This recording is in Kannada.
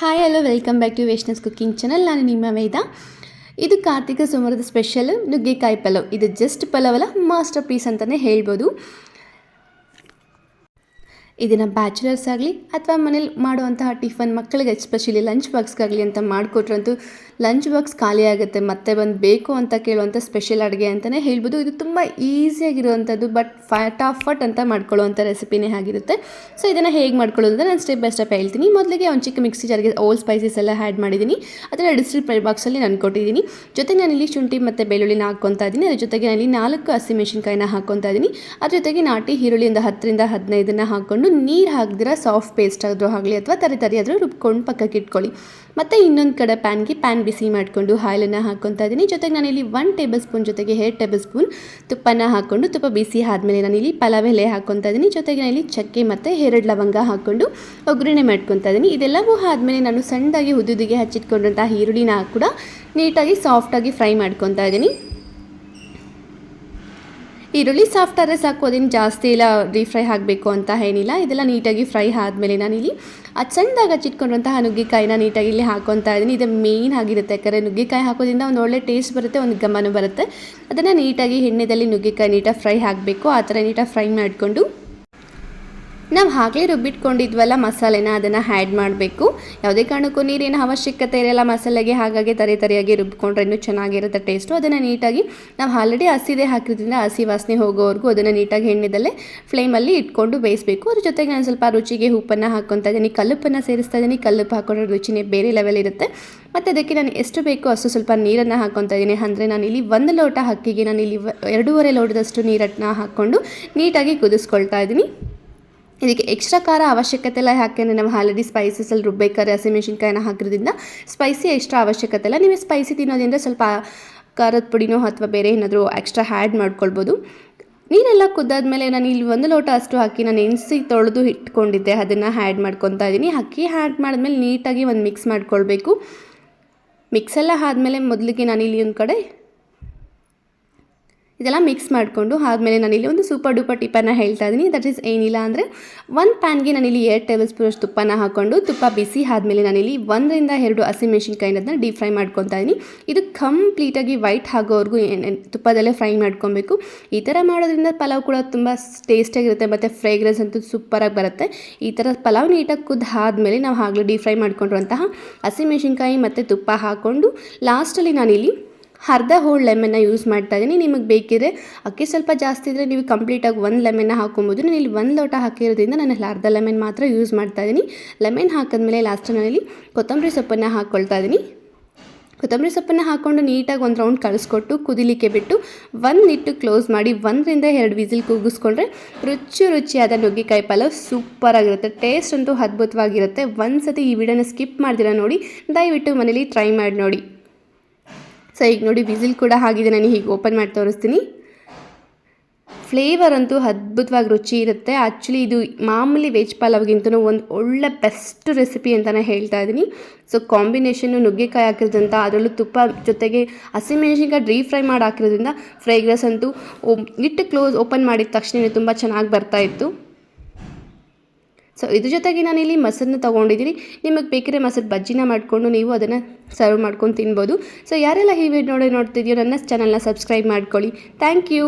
Hi hello welcome back to Vaishnav's cooking channel. ನಾನು ನಿಮ್ಮ ವೇದ. ಇದು ಕಾರ್ತಿಕ ಸೋಮವಾರದ ಸ್ಪೆಷಲ್ ನುಗ್ಗೆಕಾಯಿ ಪಲಾವ್. ಇದು ಜಸ್ಟ್ ಪಲಾವ್ ಅಲ್ಲ, ಮಾಸ್ಟರ್ ಪೀಸ್ ಅಂತಲೇ ಹೇಳ್ಬೋದು. ಇದನ್ನು ಬ್ಯಾಚುಲರ್ಸ್ ಆಗಲಿ ಅಥವಾ ಮನೇಲಿ ಮಾಡುವಂತಹ ಟಿಫನ್ ಮಕ್ಕಳಿಗೆ ಎಸ್ಪೆಷಲಿ ಲಂಚ್ ಬಾಕ್ಸ್ಗಾಗಲಿ ಅಂತ ಮಾಡಿಕೊಟ್ರಂತೂ ಲಂಚ್ ಬಾಕ್ಸ್ ಖಾಲಿ ಆಗುತ್ತೆ. ಮತ್ತೆ ಬಂದು ಬೇಕು ಅಂತ ಕೇಳುವಂಥ ಸ್ಪೆಷಲ್ ಅಡುಗೆ ಅಂತಲೇ ಹೇಳ್ಬೋದು. ಇದು ತುಂಬ ಈಸಿಯಾಗಿರುವಂಥದ್ದು, ಬಟ್ ಫಟಾಫಟ್ ಅಂತ ಮಾಡ್ಕೊಳ್ಳುವಂಥ ರೆಸಿಪಿನೇ ಆಗಿರುತ್ತೆ. ಸೊ ಇದನ್ನು ಹೇಗೆ ಮಾಡ್ಕೊಳ್ಳೋದು ಅಂತ ನಾನು ಸ್ಟೆಪ್ ಬೈ ಸ್ಟೆಪ್ ಹೇಳ್ತೀನಿ. ಮೊದಲಿಗೆ ಒಂದು ಚಿಕ್ಕ ಮಿಕ್ಸಿ ಜಾರಿಗೆ ಓಲ್ ಸ್ಪೈಸಸ್ ಎಲ್ಲ ಆ್ಯಡ್ ಮಾಡಿದ್ದೀನಿ. ಅದನ್ನು ಡಿಸ್ಟ್ರಿಕ್ಟ್ ಬಾಕ್ಸಲ್ಲಿ ನಾನು ಕೊಟ್ಟಿದ್ದೀನಿ. ಜೊತೆಗೆ ನಾನಿಲ್ಲಿ ಶುಂಠಿ ಮತ್ತು ಬೆಳ್ಳುಳ್ಳಿನ ಹಾಕ್ಕೊತಾ ಇದ್ದೀನಿ. ಅದ್ರ ಜೊತೆಗೆ ನಾನಿಲ್ಲಿ 4 ಹಸಿಮೆಣಸಿನ್ಕಾಯಿನ ಹಾಕ್ಕೊತಾ ಇದ್ದೀನಿ. ಅದ್ರ ಜೊತೆಗೆ ನಾಟಿ ಈರುಳ್ಳಿ ಒಂದು 10ರಿಂದ 15 ಹಾಕ್ಕೊಂಡು ನೀರು ಹಾಕಿದ್ರೆ ಸಾಫ್ಟ್ ಪೇಸ್ಟ್ ಆದರೂ ಆಗಲಿ ಅಥವಾ ತರಿ ಆದರೂ ರುಬ್ಕೊಂಡು ಪಕ್ಕಕ್ಕೆ ಇಟ್ಕೊಳ್ಳಿ. ಮತ್ತು ಇನ್ನೊಂದು ಕಡೆ ಪ್ಯಾನ್ ಬಿಸಿ ಮಾಡಿಕೊಂಡು ಆಯಿಲನ್ನು ಹಾಕ್ಕೊತಾ ಇದ್ದೀನಿ. ಜೊತೆಗೆ ನಾನಿಲ್ಲಿ 1 ಟೇಬಲ್ ಸ್ಪೂನ್ ಜೊತೆಗೆ 2 ಟೇಬಲ್ ಸ್ಪೂನ್ ತುಪ್ಪನ ಹಾಕ್ಕೊಂಡು ತುಪ್ಪ ಬಿಸಿ ಆದಮೇಲೆ ನಾನಿಲ್ಲಿ ಪಲಾವ್ ಎಲೆ ಹಾಕ್ಕೊತಾ ಇದ್ದೀನಿ. ಜೊತೆಗೆ ನಾನಿಲ್ಲಿ ಚಕ್ಕೆ ಮತ್ತು 2 ಲವಂಗ ಹಾಕ್ಕೊಂಡು ಒಗ್ಗರಣೆ ಮಾಡ್ಕೊತಾ ಇದ್ದೀನಿ. ಇದೆಲ್ಲವೂ ಆದಮೇಲೆ ನಾನು ಸಣ್ಣದಾಗಿ ಉದ್ದುದಿಗೆ ಹಚ್ಚಿಟ್ಕೊಂಡಂಥ ಈರುಳ್ಳಿನ ಕೂಡ ನೀಟಾಗಿ ಸಾಫ್ಟಾಗಿ ಫ್ರೈ ಮಾಡ್ಕೊತಾ ಇದ್ದೀನಿ. ಈರುಳ್ಳಿ ಸಾಫ್ಟ್ ಆದರೆ ಸಾಕು, ಅದೇನು ಜಾಸ್ತಿ ಇಲ್ಲ ಡೀಪ್ ಫ್ರೈ ಆಗಬೇಕು ಅಂತ ಏನಿಲ್ಲ. ಇದೆಲ್ಲ ನೀಟಾಗಿ ಫ್ರೈ ಆದಮೇಲೆ ನಾನಿಲ್ಲಿ ಸಣ್ಣದಾಗಿ ಹಚ್ಚಿಟ್ಕೊಂಡಂತಹ ನುಗ್ಗೆಕಾಯಿನ ನೀಟಾಗಿ ಇಲ್ಲಿ ಹಾಕ್ಕೊತಾ ಇದ್ದೀನಿ. ಇದು ಮೇಯ್ನ್ ಆಗಿರುತ್ತೆ, ಯಾಕಂದರೆ ನುಗ್ಗೆಕಾಯಿ ಹಾಕೋದ್ರಿಂದ ಒಂದು ಒಳ್ಳೆ ಟೇಸ್ಟ್ ಬರುತ್ತೆ, ಒಂದು ಘಮನೂ ಬರುತ್ತೆ. ಅದನ್ನು ನೀಟಾಗಿ ಎಣ್ಣೆಯಲ್ಲಿ ನುಗ್ಗೆಕಾಯಿ ನೀಟಾಗಿ ಫ್ರೈ ಆಗಬೇಕು. ಆ ಥರ ನೀಟಾಗಿ ಫ್ರೈ ಮಾಡಿಕೊಂಡು ನಾವು ಹಾಗೇ ರುಬ್ಬಿಟ್ಕೊಂಡಿದ್ವಲ್ಲ ಮಸಾಲೆನ ಅದನ್ನು ಆ್ಯಡ್ ಮಾಡಬೇಕು. ಯಾವುದೇ ಕಾರಣಕ್ಕೂ ನೀರಿನ ಅವಶ್ಯಕತೆ ಇರಲ್ಲ ಮಸಾಲೆಗೆ, ಹಾಗಾಗಿ ತರಿಯಾಗಿ ರುಬ್ಕೊಂಡ್ರೆ ಇನ್ನೂ ಚೆನ್ನಾಗಿರುತ್ತೆ ಟೇಸ್ಟು. ಅದನ್ನು ನೀಟಾಗಿ ನಾವು ಆಲ್ರೆಡಿ ಹಸಿದೆ ಹಾಕಿದ್ರಿಂದ ಹಸಿ ವಾಸನೆ ಹೋಗೋವರೆಗೂ ಅದನ್ನು ನೀಟಾಗಿ ಎಣ್ಣೆದಲ್ಲೇ ಫ್ಲೇಮಲ್ಲಿ ಇಟ್ಕೊಂಡು ಬೇಯಿಸಬೇಕು. ಅದ್ರ ಜೊತೆಗೆ ನಾನು ಸ್ವಲ್ಪ ರುಚಿಗೆ ಉಪ್ಪನ್ನು ಹಾಕ್ಕೊತಾ ಇದ್ದೀನಿ, ಕಲ್ಲುಪ್ಪನ್ನು ಸೇರಿಸ್ತಾ ಇದ್ದೀನಿ. ಕಲ್ಲುಪ್ಪು ಹಾಕೊಂಡ್ರೆ ರುಚಿನೇ ಬೇರೆ ಲೆವೆಲ್ ಇರುತ್ತೆ. ಮತ್ತು ಅದಕ್ಕೆ ನಾನು ಎಷ್ಟು ಬೇಕೋ ಅಷ್ಟು ಸ್ವಲ್ಪ ನೀರನ್ನು ಹಾಕ್ಕೊತಾ ಇದ್ದೀನಿ. ಅಂದರೆ ನಾನಿಲ್ಲಿ 1 ಲೋಟ ಅಕ್ಕಿಗೆ ನಾನಿಲ್ಲಿ 2.5 ಲೋಟದಷ್ಟು ನೀರನ್ನು ಹಾಕ್ಕೊಂಡು ನೀಟಾಗಿ ಕುದಿಸ್ಕೊಳ್ತಾ ಇದ್ದೀನಿ. ಇದಕ್ಕೆ ಎಕ್ಸ್ಟ್ರಾ ಖಾರ ಅವಶ್ಯಕತೆ ಇಲ್ಲ, ಯಾಕೆಂದರೆ ನಾವು ಆಲ್ರೆಡಿ ಸ್ಪೈಸಸಲ್ಲಿ ರುಬ್ಬೇಕಾದ್ರೆ ಹಸಿಮೆಣಸಿನ್ಕಾಯಿನ ಹಾಕಿರೋದ್ರಿಂದ ಸ್ಪೈಸಿ ಎಕ್ಸ್ಟ್ರಾ ಅವಶ್ಯಕತೆ ಇಲ್ಲ. ನೀವು ಸ್ಪೈಸಿ ತಿನ್ನೋದ್ರಿಂದ ಸ್ವಲ್ಪ ಖಾರದ ಪುಡಿನೋ ಅಥವಾ ಬೇರೆ ಏನಾದರೂ ಎಕ್ಸ್ಟ್ರಾ ಆ್ಯಡ್ ಮಾಡ್ಕೊಳ್ಬೋದು. ನೀರೆಲ್ಲ ಕುದ್ದಾದ್ಮೇಲೆ ನಾನು ಇಲ್ಲಿ 1 ಲೋಟ ಅಷ್ಟು ಅಕ್ಕಿ ನಾನು ನೆನೆಸಿ ತೊಳೆದು ಇಟ್ಕೊಂಡಿದ್ದೆ, ಅದನ್ನು ಆ್ಯಡ್ ಮಾಡ್ಕೊತಾ ಇದ್ದೀನಿ. ಅಕ್ಕಿ ಆ್ಯಡ್ ಮಾಡಿದ್ಮೇಲೆ ನೀಟಾಗಿ ಒಂದು ಮಿಕ್ಸ್ ಮಾಡ್ಕೊಳ್ಬೇಕು. ಮಿಕ್ಸೆಲ್ಲ ಆದಮೇಲೆ ಮೊದಲಿಗೆ ನಾನಿಲ್ಲಿ ಒಂದು ಕಡೆ ಇದೆಲ್ಲ ಮಿಕ್ಸ್ ಮಾಡಿಕೊಂಡು ಆದಮೇಲೆ ನಾನಿಲ್ಲಿ ಒಂದು ಸೂಪರ್ ಡೂಪರ್ ಟಿಪ್ಪನ್ನು ಹೇಳ್ತಾ ಇದ್ದೀನಿ. ದಟ್ ಈಸ್ ಏನಿಲ್ಲ ಅಂದರೆ 1 ಪ್ಯಾನ್ಗೆ ನಾನಿಲ್ಲಿ 2 ಟೇಬಲ್ ಸ್ಪೂನ್ ತುಪ್ಪನ ಹಾಕ್ಕೊಂಡು ತುಪ್ಪ ಬಿಸಿ ಆದಮೇಲೆ ನಾನಿಲ್ಲಿ 1ರಿಂದ 2 ಹಸಿಮೆಣಸಿನ್ಕಾಯಿನ ಡೀಪ್ ಫ್ರೈ ಮಾಡ್ಕೊತಾ ಇದ್ದೀನಿ. ಇದು ಕಂಪ್ಲೀಟಾಗಿ ವೈಟ್ ಆಗೋವರೆಗೂ ತುಪ್ಪದಲ್ಲೇ ಫ್ರೈ ಮಾಡ್ಕೊಬೇಕು. ಈ ಥರ ಮಾಡೋದ್ರಿಂದ ಪಲಾವ್ ಕೂಡ ತುಂಬ ಟೇಸ್ಟಾಗಿರುತ್ತೆ ಮತ್ತು ಫ್ರೇಗ್ರೆನ್ಸ್ ಅಂತೂ ಸೂಪರಾಗಿ ಬರುತ್ತೆ. ಈ ಥರ ಪಲಾವ್ ನೀಟಾಗಿ ಆದಮೇಲೆ ನಾವು ಆಗಲೇ ಡೀಪ್ ಫ್ರೈ ಮಾಡ್ಕೊಂಡಿರುವಂತಹ ಹಸಿಮೆಣಸಿನ್ಕಾಯಿ ಮತ್ತು ತುಪ್ಪ ಹಾಕ್ಕೊಂಡು ಲಾಸ್ಟಲ್ಲಿ ನಾನಿಲ್ಲಿ ಅರ್ಧ ಹೋಳು ಲೆಮನ್ನ ಯೂಸ್ ಮಾಡ್ತಾ ಇದ್ದೀನಿ. ನಿಮಗೆ ಬೇಕಿದ್ರೆ ಅಕ್ಕಿ ಸ್ವಲ್ಪ ಜಾಸ್ತಿ ಇದ್ದರೆ ನೀವು ಕಂಪ್ಲೀಟಾಗಿ 1 ಲೆಮನ್ನ ಹಾಕ್ಕೊಬೋದು. ನಾನು ಇಲ್ಲಿ 1 ಲೋಟ ಹಾಕಿರೋದ್ರಿಂದ ನಾನು ಅರ್ಧ ಲೆಮನ್ ಮಾತ್ರ ಯೂಸ್ ಮಾಡ್ತಾ ಇದ್ದೀನಿ. ಲೆಮನ್ ಹಾಕಿದ್ಮೇಲೆ ಲಾಸ್ಟ್ ನಾನಲ್ಲಿ ಕೊತ್ತಂಬರಿ ಸೊಪ್ಪನ್ನು ಹಾಕ್ಕೊಳ್ತಾ ಇದ್ದೀನಿ. ಕೊತ್ತಂಬರಿ ಸೊಪ್ಪನ್ನು ಹಾಕ್ಕೊಂಡು ನೀಟಾಗಿ ಒಂದು ರೌಂಡ್ ಕಳಿಸ್ಕೊಟ್ಟು ಕುದಿಲಿಕ್ಕೆ ಬಿಟ್ಟು 1 ಇಟ್ಟು ಕ್ಲೋಸ್ ಮಾಡಿ 1ರಿಂದ 2 ವಿಸಿಲ್ ಕೂಗಿಸ್ಕೊಂಡ್ರೆ ರುಚಿಯಾದ ನುಗ್ಗೆಕಾಯಿ ಪಲಾವ್ ಸೂಪರಾಗಿರುತ್ತೆ. ಟೇಸ್ಟ್ ಅಂತೂ ಅದ್ಭುತವಾಗಿರುತ್ತೆ. ಒಂದು ಸತಿ ಈ ವಿಡಿಯೋನ ಸ್ಕಿಪ್ ಮಾಡ್ದಿರ ನೋಡಿ, ದಯವಿಟ್ಟು ಮನೇಲಿ ಟ್ರೈ ಮಾಡಿ ನೋಡಿ. ಸೊ ಈಗ ನೋಡಿ ವಿಸಿಲ್ ಕೂಡ ಆಗಿದೆ, ನಾನು ಹೀಗೆ ಓಪನ್ ಮಾಡಿ ತೋರಿಸ್ತೀನಿ. ಫ್ಲೇವರ್ ಅಂತೂ ಅದ್ಭುತವಾಗಿ ರುಚಿ ಇರುತ್ತೆ. ಆ್ಯಕ್ಚುಲಿ ಇದು ಮಾಮೂಲಿ ವೆಜ್ ಪಲಾವ್ಗಿಂತಲೂ ಒಂದು ಒಳ್ಳೆ ಬೆಸ್ಟ್ ರೆಸಿಪಿ ಅಂತಲೇ ಹೇಳ್ತಾ ಇದ್ದೀನಿ. ಸೊ ಕಾಂಬಿನೇಷನ್ನು ನುಗ್ಗೆಕಾಯಿ ಹಾಕಿರೋದ್ರಿಂದ, ಅದರಲ್ಲೂ ತುಪ್ಪ ಜೊತೆಗೆ ಹಸಿಮೆಣಸಿನ್ಕಾಯಿ ಡೀಪ್ ಫ್ರೈ ಮಾಡಿ ಹಾಕಿರೋದ್ರಿಂದ ಫ್ರೇಗ್ರೆನ್ಸ್ ಅಂತೂ ಓಪನ್ ಮಾಡಿದ ತಕ್ಷಣ ತುಂಬ ಚೆನ್ನಾಗಿ ಬರ್ತಾಯಿತ್ತು. ಸೊ ಇದ್ರ ಜೊತೆಗೆ ನಾನಿಲ್ಲಿ ಮೊಸರನ್ನ ತೊಗೊಂಡಿದ್ದೀನಿ. ನಿಮಗೆ ಬೇಕಿದ್ರೆ ಮೊಸರು ಬಜ್ಜಿನ ಮಾಡಿಕೊಂಡು ನೀವು ಅದನ್ನು ಸರ್ವ್ ಮಾಡ್ಕೊಂಡು ತಿನ್ಬೋದು. ಸೊ ಯಾರೆಲ್ಲ ಈ ವಿಡಿಯೋ ನೋಡ್ತಿದೆಯೋ ನನ್ನ ಚಾನಲ್ನ ಸಬ್ಸ್ಕ್ರೈಬ್ ಮಾಡ್ಕೊಳ್ಳಿ. Thank you.